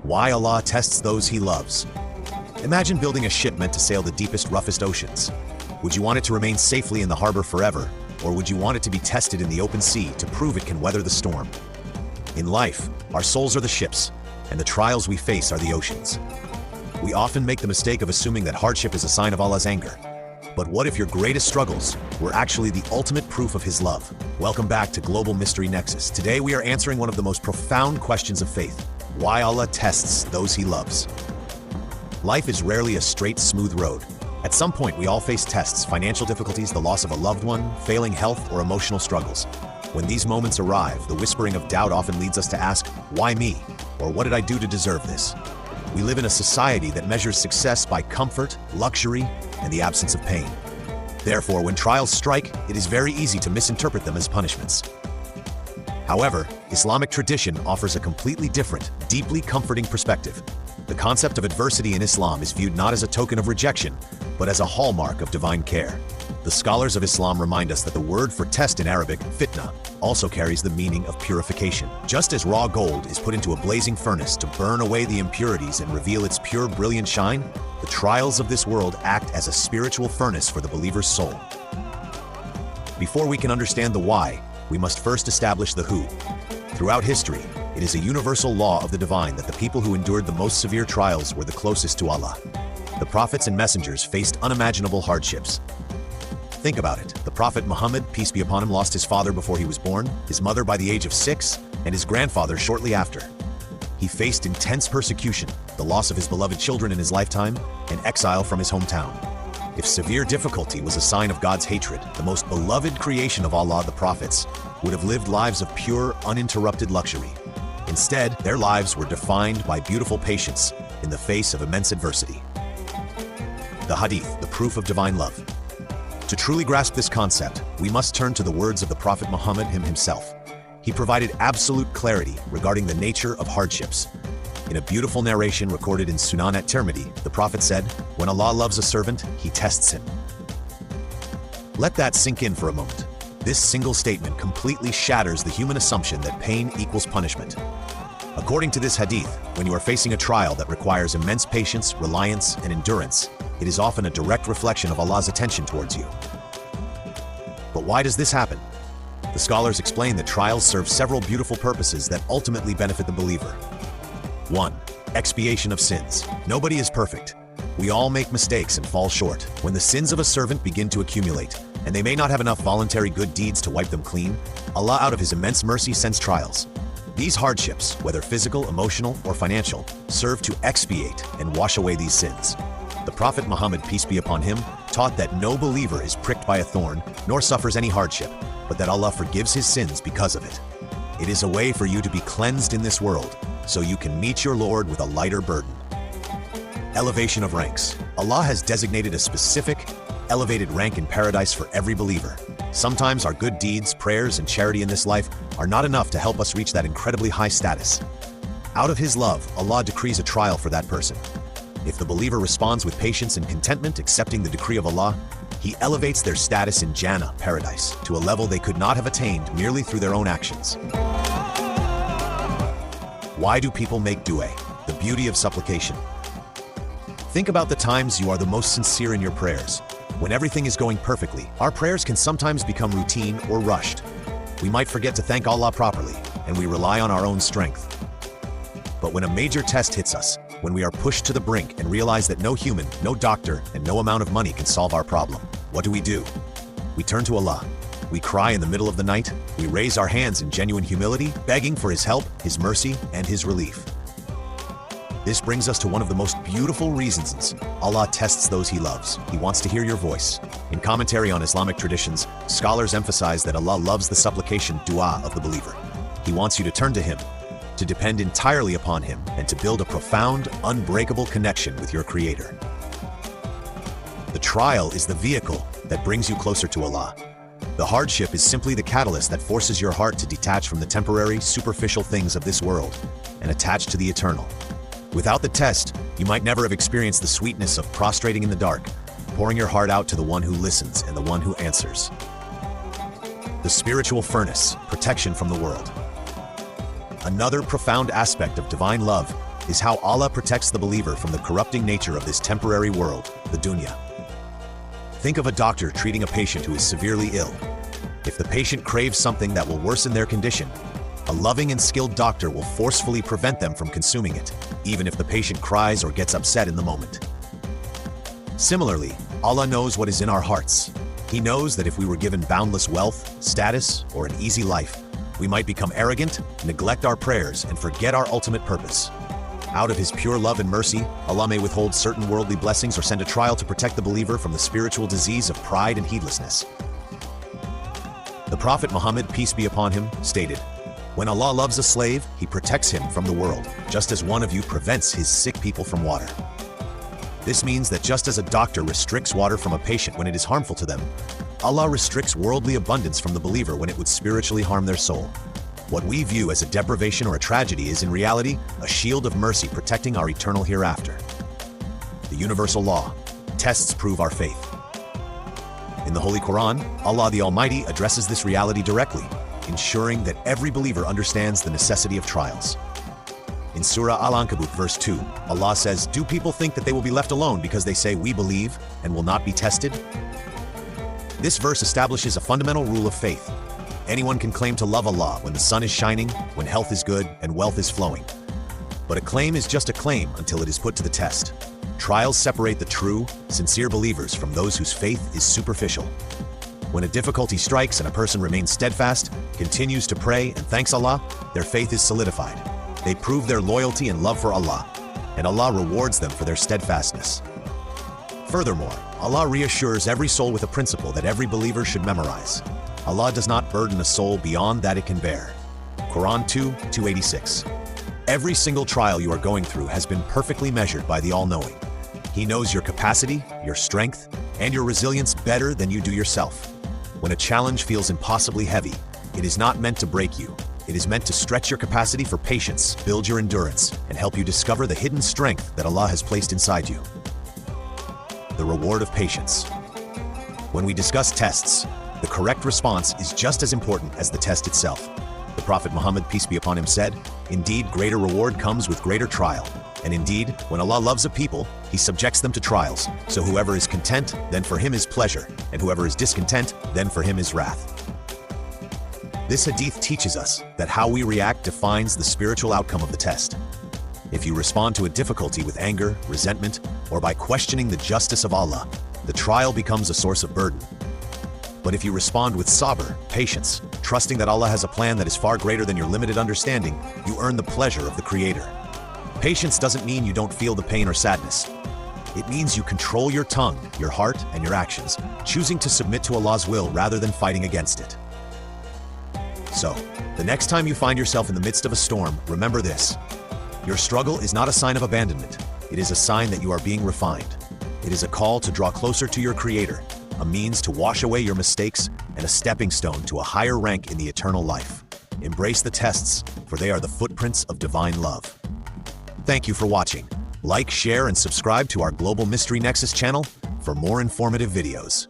Why Allah tests those He loves. Imagine building a ship meant to sail the deepest, roughest oceans. Would you want it to remain safely in the harbor forever, or would you want it to be tested in the open sea to prove it can weather the storm? In life, our souls are the ships, and the trials we face are the oceans. We often make the mistake of assuming that hardship is a sign of Allah's anger. But what if your greatest struggles were actually the ultimate proof of His love? Welcome back to Global Mystery Nexus. Today we are answering one of the most profound questions of faith: why Allah tests those He loves. Life is rarely a straight, smooth road. At some point, we all face tests: financial difficulties, the loss of a loved one, failing health, or emotional struggles. When these moments arrive, the whispering of doubt often leads us to ask, why me? Or what did I do to deserve this? We live in a society that measures success by comfort, luxury, and the absence of pain. Therefore, when trials strike, it is very easy to misinterpret them as punishments. However, Islamic tradition offers a completely different, deeply comforting perspective. The concept of adversity in Islam is viewed not as a token of rejection, but as a hallmark of divine care. The scholars of Islam remind us that the word for test in Arabic, fitna, also carries the meaning of purification. Just as raw gold is put into a blazing furnace to burn away the impurities and reveal its pure, brilliant shine, the trials of this world act as a spiritual furnace for the believer's soul. Before we can understand the why, we must first establish the who. Throughout history, it is a universal law of the divine that the people who endured the most severe trials were the closest to Allah. The prophets and messengers faced unimaginable hardships. Think about it. The Prophet Muhammad, peace be upon him, lost his father before he was born, his mother by the age of 6, and his grandfather shortly after. He faced intense persecution, the loss of his beloved children in his lifetime, and exile from his hometown. If severe difficulty was a sign of God's hatred, the most beloved creation of Allah, the prophets, would have lived lives of pure, uninterrupted luxury. Instead, their lives were defined by beautiful patience in the face of immense adversity. The Hadith, the proof of divine love. To truly grasp this concept, we must turn to the words of the Prophet Muhammad himself. He provided absolute clarity regarding the nature of hardships. In a beautiful narration recorded in Sunan at-Tirmidhi, the Prophet said, "When Allah loves a servant, He tests him." Let that sink in for a moment. This single statement completely shatters the human assumption that pain equals punishment. According to this hadith, when you are facing a trial that requires immense patience, reliance, and endurance, it is often a direct reflection of Allah's attention towards you. But why does this happen? The scholars explain that trials serve several beautiful purposes that ultimately benefit the believer. 1. Expiation of sins. Nobody is perfect. We all make mistakes and fall short. When the sins of a servant begin to accumulate, and they may not have enough voluntary good deeds to wipe them clean, Allah out of His immense mercy sends trials. These hardships, whether physical, emotional, or financial, serve to expiate and wash away these sins. The Prophet Muhammad, peace be upon him, taught that no believer is pricked by a thorn, nor suffers any hardship, but that Allah forgives his sins because of it. It is a way for you to be cleansed in this world, so you can meet your Lord with a lighter burden. Elevation of ranks. Allah has designated a specific, elevated rank in paradise for every believer. Sometimes our good deeds, prayers, and charity in this life are not enough to help us reach that incredibly high status. Out of His love, Allah decrees a trial for that person. If the believer responds with patience and contentment, accepting the decree of Allah, He elevates their status in Jannah, paradise, to a level they could not have attained merely through their own actions. Why do people make dua? The beauty of supplication. Think about the times you are the most sincere in your prayers. When everything is going perfectly, our prayers can sometimes become routine or rushed. We might forget to thank Allah properly, and we rely on our own strength. But when a major test hits us, when we are pushed to the brink and realize that no human, no doctor, and no amount of money can solve our problem, what do? We turn to Allah. We cry in the middle of the night. We raise our hands in genuine humility, begging for His help, His mercy, and His relief. This brings us to one of the most beautiful reasons Allah tests those He loves. He wants to hear your voice. In commentary on Islamic traditions, scholars emphasize that Allah loves the supplication dua of the believer. He wants you to turn to Him, to depend entirely upon Him, and to build a profound, unbreakable connection with your Creator. The trial is the vehicle that brings you closer to Allah. The hardship is simply the catalyst that forces your heart to detach from the temporary, superficial things of this world and attach to the eternal. Without the test, you might never have experienced the sweetness of prostrating in the dark, pouring your heart out to the one who listens and the one who answers. The spiritual furnace, protection from the world. Another profound aspect of divine love is how Allah protects the believer from the corrupting nature of this temporary world, the dunya. Think of a doctor treating a patient who is severely ill. If the patient craves something that will worsen their condition, a loving and skilled doctor will forcefully prevent them from consuming it, even if the patient cries or gets upset in the moment. Similarly, Allah knows what is in our hearts. He knows that if we were given boundless wealth, status, or an easy life, we might become arrogant, neglect our prayers, and forget our ultimate purpose. Out of His pure love and mercy, Allah may withhold certain worldly blessings or send a trial to protect the believer from the spiritual disease of pride and heedlessness. The Prophet Muhammad, peace be upon him, stated, "When Allah loves a slave, He protects him from the world, just as one of you prevents his sick people from water." This means that just as a doctor restricts water from a patient when it is harmful to them, Allah restricts worldly abundance from the believer when it would spiritually harm their soul. What we view as a deprivation or a tragedy is in reality a shield of mercy protecting our eternal hereafter. The universal law: tests prove our faith. In the Holy Quran, Allah the Almighty addresses this reality directly, ensuring that every believer understands the necessity of trials. In Surah Al-Ankabut verse 2, Allah says, "Do people think that they will be left alone because they say we believe and will not be tested?" This verse establishes a fundamental rule of faith. Anyone can claim to love Allah when the sun is shining, when health is good, and wealth is flowing. But a claim is just a claim until it is put to the test. Trials separate the true, sincere believers from those whose faith is superficial. When a difficulty strikes and a person remains steadfast, continues to pray, and thanks Allah, their faith is solidified. They prove their loyalty and love for Allah, and Allah rewards them for their steadfastness. Furthermore, Allah reassures every soul with a principle that every believer should memorize. Allah does not burden a soul beyond that it can bear. Quran 2:286. Every single trial you are going through has been perfectly measured by the All-Knowing. He knows your capacity, your strength, and your resilience better than you do yourself. When a challenge feels impossibly heavy, it is not meant to break you. It is meant to stretch your capacity for patience, build your endurance, and help you discover the hidden strength that Allah has placed inside you. The reward of patience. When we discuss tests, the correct response is just as important as the test itself. The Prophet Muhammad, peace be upon him, said, "Indeed, greater reward comes with greater trial. And indeed, when Allah loves a people, He subjects them to trials. So whoever is content, then for him is pleasure, and whoever is discontent, then for him is wrath." This hadith teaches us that how we react defines the spiritual outcome of the test. If you respond to a difficulty with anger, resentment, or by questioning the justice of Allah, the trial becomes a source of burden. But if you respond with sabr, patience, trusting that Allah has a plan that is far greater than your limited understanding, you earn the pleasure of the Creator. Patience doesn't mean you don't feel the pain or sadness. It means you control your tongue, your heart, and your actions, choosing to submit to Allah's will rather than fighting against it. So, the next time you find yourself in the midst of a storm, remember this: your struggle is not a sign of abandonment. It is a sign that you are being refined. It is a call to draw closer to your Creator, a means to wash away your mistakes, and a stepping stone to a higher rank in the eternal life. Embrace the tests, for they are the footprints of divine love. Thank you for watching. Like, share, and subscribe to our Global Mystery Nexus channel for more informative videos.